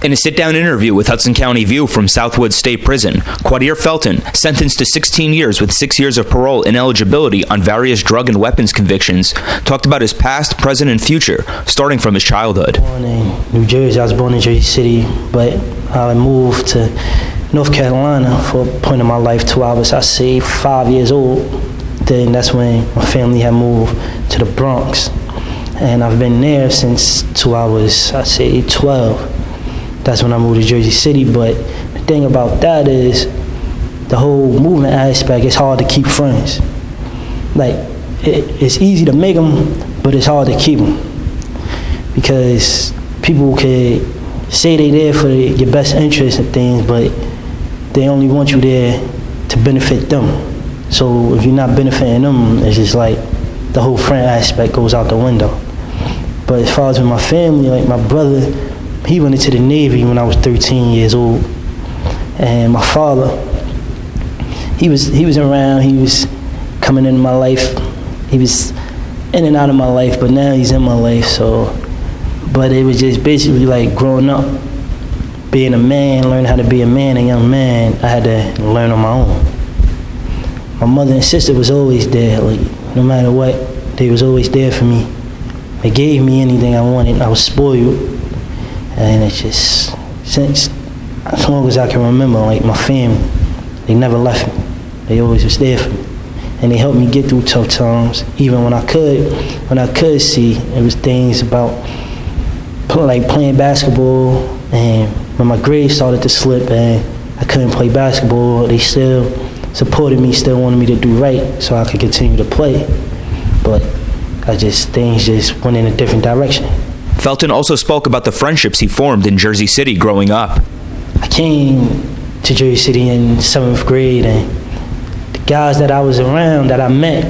In a sit-down interview with Hudson County View from Southwood State Prison, Kwadir Felton, sentenced to 16 years with 6 years of parole ineligibility on various drug and weapons convictions, talked about his past, present, and future, starting from his childhood. Born in New Jersey. I was born in Jersey City, but I moved to North Carolina for a point in my life till I was, 5 years old. Then that's when my family had moved to the Bronx. And I've been there since till I was, 12. That's when I moved to Jersey City. But the thing about that is the whole movement aspect, it's hard to keep friends. Like, it's easy to make them, but it's hard to keep them. Because people could say they there for your best interest and things, but they only want you there to benefit them. So if you're not benefiting them, it's just like the whole friend aspect goes out the window. But as far as with my family, like my brother, he went into the Navy when I was 13 years old. And my father, he was around, he was coming into my life. He was in and out of my life, but now he's in my life, so. But it was just basically like growing up, being a man, learning how to be a man, a young man, I had to learn on my own. My mother and sister was always there, like no matter what, they was always there for me. They gave me anything I wanted. I was spoiled. And it's just, since as long as I can remember, like my family, they never left me. They always was there for me. And they helped me get through tough times, even when I could see, it was things about like playing basketball, and when my grades started to slip and I couldn't play basketball, they still supported me, still wanted me to do right so I could continue to play. But things just went in a different direction. Felton also spoke about the friendships he formed in Jersey City growing up. I came to Jersey City in 7th grade, and the guys that I was around, that I met,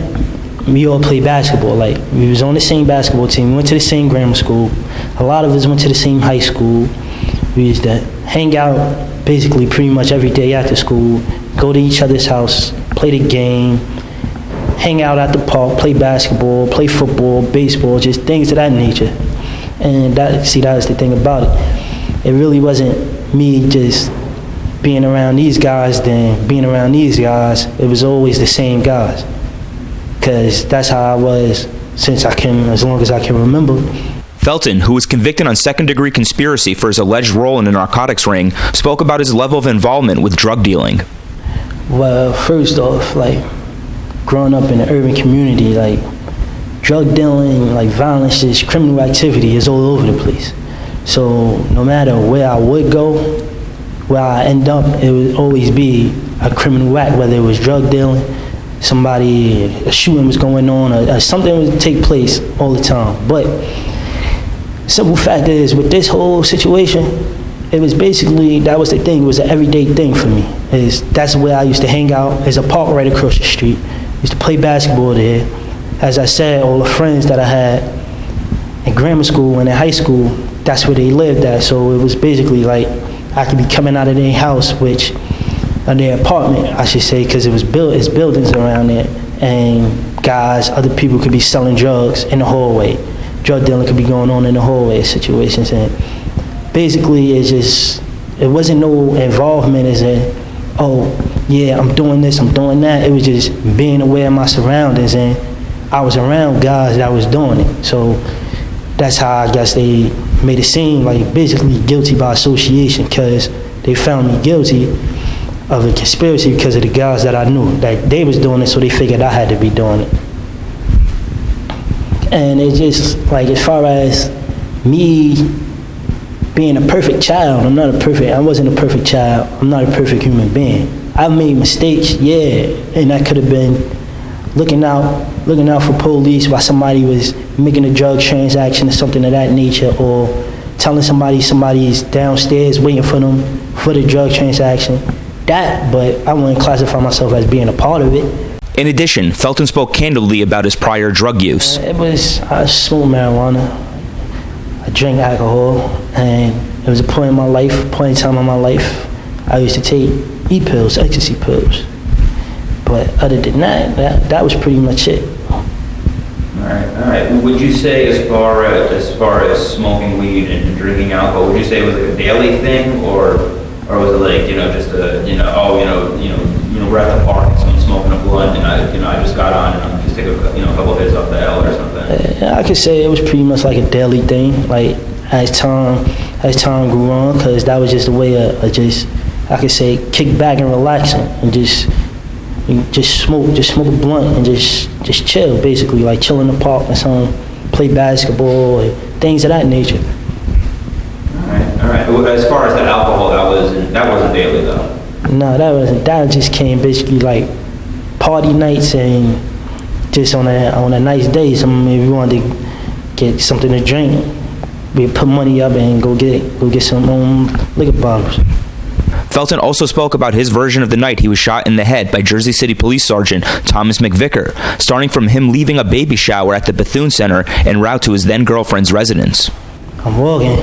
we all played basketball. Like, we was on the same basketball team. We went to the same grammar school. A lot of us went to the same high school. We used to hang out basically pretty much every day after school, go to each other's house, play the game, hang out at the park, play basketball, play football, baseball, just things of that nature. And that was the thing about it. It really wasn't me just being around these guys, then being around these guys. It was always the same guys. Because that's how I was as long as I can remember. Felton, who was convicted on second-degree conspiracy for his alleged role in a narcotics ring, spoke about his level of involvement with drug dealing. Well, first off, like, growing up in an urban community, like, drug dealing, like violence, just criminal activity is all over the place. So no matter where I would go, where I end up, it would always be a criminal act, whether it was drug dealing, a shooting was going on, or something would take place all the time. But simple fact is, with this whole situation, it was basically, that was the thing, it was an everyday thing for me. That's where I used to hang out. There's a park right across the street. I used to play basketball there. As I said, all the friends that I had in grammar school and in high school, that's where they lived at. So it was basically like I could be coming out of their house, their apartment, I should say, because it's buildings around there, and guys, other people could be selling drugs in the hallway. Drug dealing could be going on in the hallway situations, and basically it wasn't no involvement as in, oh yeah, I'm doing this, I'm doing that. It was just being aware of my surroundings, and I was around guys that was doing it. So that's how I guess they made it seem like basically guilty by association, because they found me guilty of a conspiracy because of the guys that I knew, that they was doing it, so they figured I had to be doing it. And it's just like, as far as me being a perfect child, I wasn't a perfect child. I'm not a perfect human being. I've made mistakes, yeah, and that could have been looking out for police while somebody was making a drug transaction or something of that nature, or telling somebody's downstairs waiting for them for the drug transaction. But I wouldn't classify myself as being a part of it. In addition, Felton spoke candidly about his prior drug use. I smoked marijuana, I drank alcohol, and it was a point in time in my life, I used to take pills, ecstasy pills. But other than that was pretty much it. All All right. Would you say, as far as smoking weed and drinking alcohol, would you say it was like a daily thing, or was it like, just a, we're at the park and someone's smoking a blunt and I just got on and I'm just take a couple hits off the L or something? I could say it was pretty much like a daily thing, like as time grew on, because that was just a way of I could say, kick back and relaxing and just smoke a blunt and just chill, basically, like chill in the park and play basketball and things of that nature. All right. As far as the alcohol, that wasn't daily though. No, that wasn't. That just came basically like party nights and just on a nice day. If we wanted to get something to drink, we'd put money up and go get some liquor bottles. Felton also spoke about his version of the night he was shot in the head by Jersey City Police Sergeant Thomas McVicker, starting from him leaving a baby shower at the Bethune Center en route to his then-girlfriend's residence. I'm walking.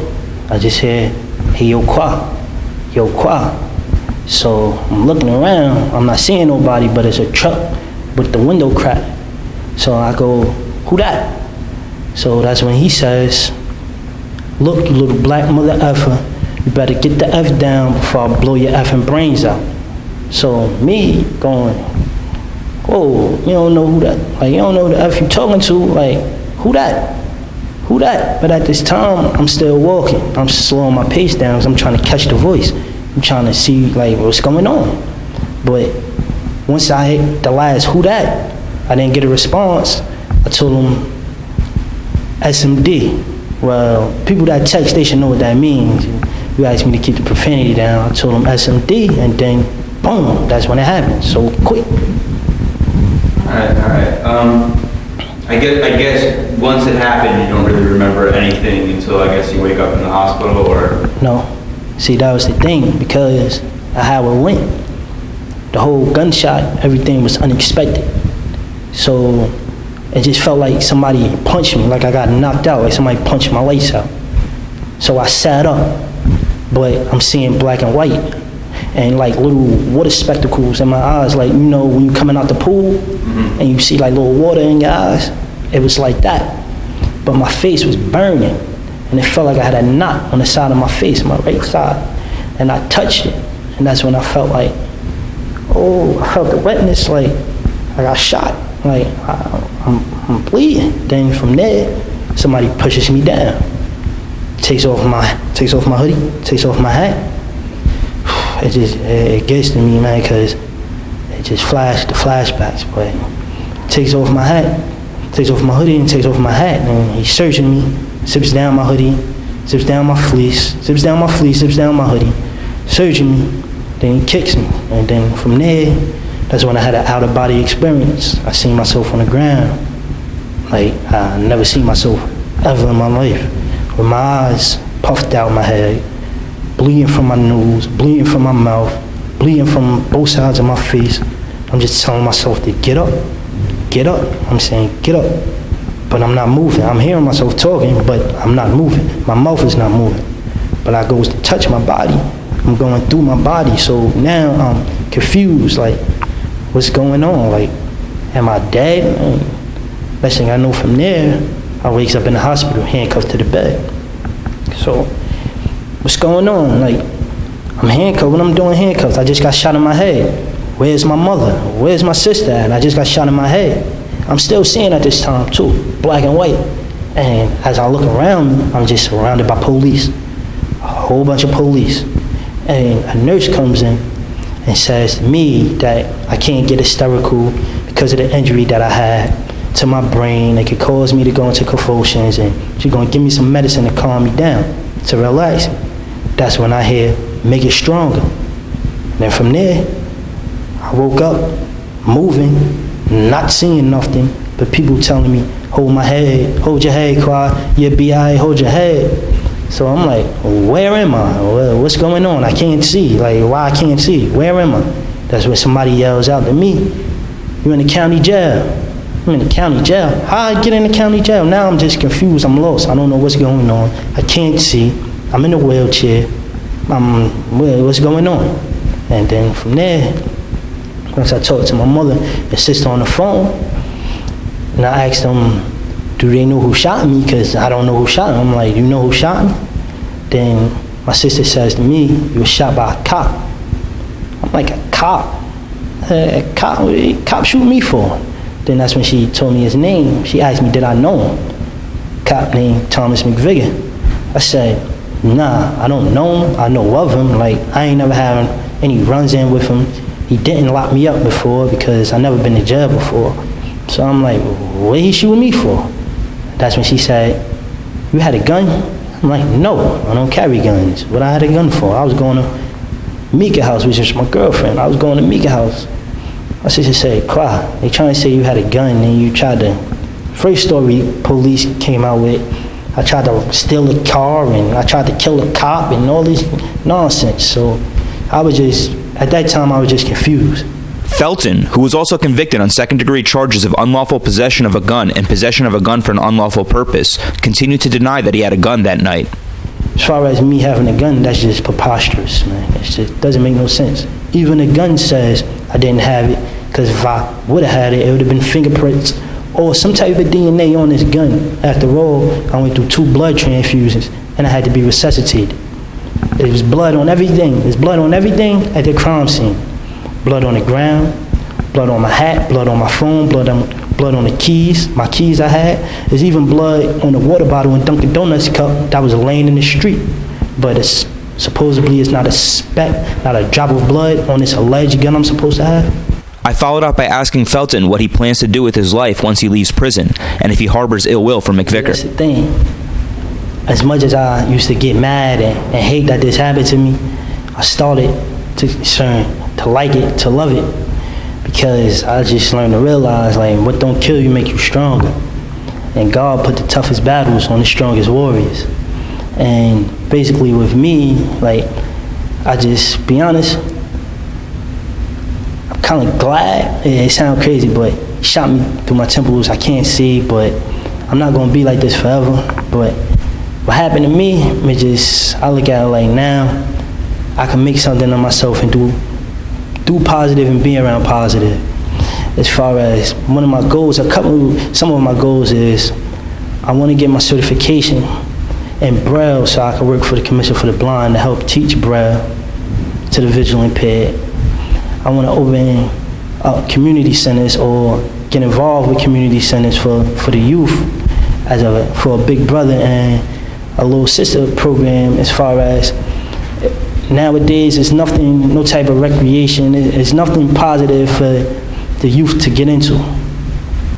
I just hear, hey, yo, Kwa. So I'm looking around. I'm not seeing nobody, but it's a truck with the window cracked. So I go, who that? So that's when he says, look, you little black mother effer, you better get the F down before I blow your effing brains out. So me going, whoa, you don't know who that, like you don't know who the F you talking to, like who that? But at this time, I'm still walking. I'm slowing my pace down because I'm trying to catch the voice. I'm trying to see like what's going on. But once I hit the last who that, I didn't get a response. I told him SMD. Well, people that text, they should know what that means. You asked me to keep the profanity down. I told him SMD, and then boom, that's when it happened. So quick. All right. I guess once it happened, you don't really remember anything until I guess you wake up in the hospital, or? No. See, that was the thing, because of how it went. The whole gunshot, everything was unexpected. So it just felt like somebody punched me, like I got knocked out, like somebody punched my lights out. So I sat up, but I'm seeing black and white, and like little water spectacles in my eyes, like when you're coming out the pool, and you see like little water in your eyes, it was like that. But my face was burning, and it felt like I had a knot on the side of my face, my right side, and I touched it, and that's when I felt like, I felt the wetness, like I got shot, like I'm bleeding. Then from there, somebody pushes me down, takes off my hoodie, takes off my hat. It gets to me, man, because it just flashed the flashbacks. But takes off my hat, takes off my hoodie, and takes off my hat, and he's searching me. Zips down my hoodie, zips down my fleece, zips down my fleece, zips down my hoodie, searching me. Then he kicks me, and then from there, that's when I had an out-of-body experience. I seen myself on the ground, like I never seen myself ever in my life, with my eyes puffed out my head, bleeding from my nose, bleeding from my mouth, bleeding from both sides of my face. I'm just telling myself to get up. I'm saying get up, but I'm not moving. I'm hearing myself talking, but I'm not moving. My mouth is not moving, but I goes to touch my body. I'm going through my body, so now I'm confused, like what's going on? Like, am I dead? Next thing I know, from there, I wakes up in the hospital, handcuffed to the bed. So what's going on? Like, I'm handcuffed. What I'm doing handcuffed? I just got shot in my head. Where's my mother? Where's my sister at? I just got shot in my head. I'm still seeing at this time too, black and white. And as I look around me, I'm just surrounded by police, a whole bunch of police. And a nurse comes in and says to me that I can't get hysterical because of the injury that I had to my brain. It could cause me to go into convulsions, and she's gonna give me some medicine to calm me down, to relax me. That's when I hear, make it stronger. And then from there, I woke up, moving, not seeing nothing, but people telling me, hold my head, hold your head, Kwa, you'll be all right, hold your head. So I'm like, where am I? What's going on? I can't see. Like, why I can't see? Where am I? That's when somebody yells out to me, you're in the county jail. I'm in the county jail. How I get in the county jail? Now I'm just confused. I'm lost. I don't know what's going on. I can't see. I'm in a wheelchair. What's going on? And then from there, once I talked to my mother and sister on the phone, and I asked them, do they know who shot me? Because I don't know who shot me. I'm like, you know who shot me? Then my sister says to me, you were shot by a cop. I'm like, a cop? A cop? What did a cop shoot me for? Then that's when she told me his name. She asked me, did I know him? Cop named Thomas McVigan. I said, nah, I don't know him. I know of him. Like, I ain't never had any runs in with him. He didn't lock me up before because I never been to jail before. So I'm like, what he shooting me for? That's when she said, you had a gun? I'm like, no, I don't carry guns. What I had a gun for? I was going to Mika house, which is my girlfriend. I was going to Mika house. My sister said, Kwa, they trying to say you had a gun and you tried to, first story police came out with, I tried to steal a car and I tried to kill a cop and all this nonsense. So I was just, at that time I was just confused. Felton, who was also convicted on second-degree charges of unlawful possession of a gun and possession of a gun for an unlawful purpose, continued to deny that he had a gun that night. As far as me having a gun, that's just preposterous, man. It just doesn't make no sense. Even the gun says I didn't have it, because if I would have had it, it would have been fingerprints or some type of DNA on this gun. After all, I went through 2 blood transfusions, and I had to be resuscitated. There was blood on everything. There's blood on everything at the crime scene. Blood on the ground, blood on my hat, blood on my phone, blood on the keys, my keys I had. There's even blood on the water bottle in Dunkin' Donuts cup that was laying in the street. But supposedly it's not a speck, not a drop of blood on this alleged gun I'm supposed to have. I followed up by asking Felton what he plans to do with his life once he leaves prison, and if he harbors ill will for McVicker. That's the thing. As much as I used to get mad and hate that this happened to me, I started to like it, to love it, because I just learned to realize, like, what don't kill you make you stronger. And God put the toughest battles on the strongest warriors. And basically with me, like, I just, be honest, I'm kind of glad. It sounds crazy, but he shot me through my temples. I can't see, but I'm not going to be like this forever. But what happened to me, I look at it like now, I can make something of myself and do positive and be around positive. As far as one of my goals, some of my goals is I want to get my certification in Braille so I can work for the Commission for the Blind to help teach Braille to the visually impaired. I want to open up community centers or get involved with community centers for the youth for a big brother and a little sister program. As far as nowadays, it's nothing, no type of recreation. It's nothing positive for the youth to get into.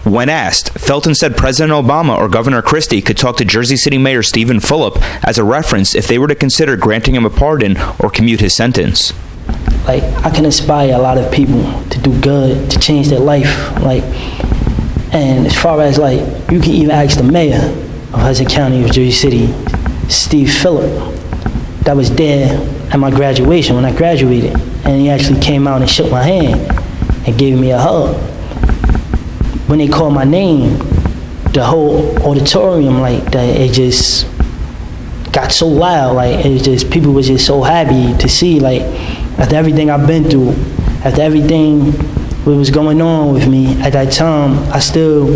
When asked, Felton said President Obama or Governor Christie could talk to Jersey City Mayor Stephen Fulop as a reference if they were to consider granting him a pardon or commute his sentence. Like, I can inspire a lot of people to do good, to change their life. Like, and as far as, like, you can even ask the mayor of Hudson County of Jersey City, Steve Phillip, that was there at my graduation when I graduated, and he actually came out and shook my hand and gave me a hug. When they called my name, the whole auditorium, like, that, it just got so loud. Like, it just, people were just so happy to see, like, after everything I've been through, after everything what was going on with me at that time, I still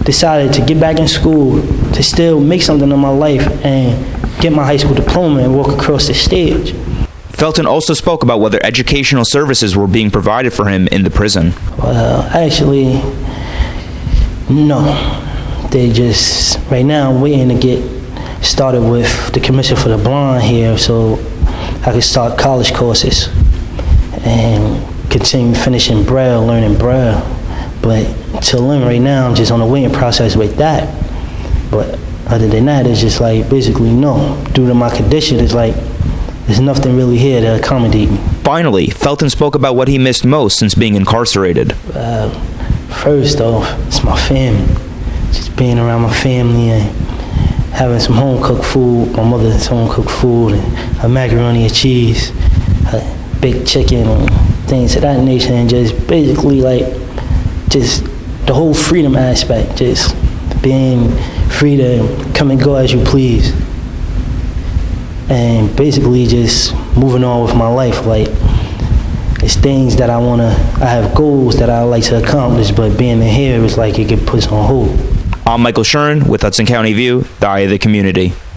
decided to get back in school, to still make something of my life and get my high school diploma and walk across the stage. Felton also spoke about whether educational services were being provided for him in the prison. Well, actually, no. They just, right now, I'm waiting to get started with the Commission for the Blind here so I can start college courses and continue finishing Braille, learning Braille. But until then, right now, I'm just on the waiting process with that. But other than that, it's just like, basically, no. Due to my condition, it's like, there's nothing really here to accommodate me. Finally, Felton spoke about what he missed most since being incarcerated. First off, it's my family. Just being around my family and having some home-cooked food, my mother's home-cooked food, and a macaroni and cheese, a baked chicken, and things of that nature, and just basically, like, just the whole freedom aspect, just being free to come and go as you please. And basically just moving on with my life. Like, it's things that I have goals that I like to accomplish, but being in here is like it get put on hold. I'm Michael Shuren with Hudson County View, the eye of the community.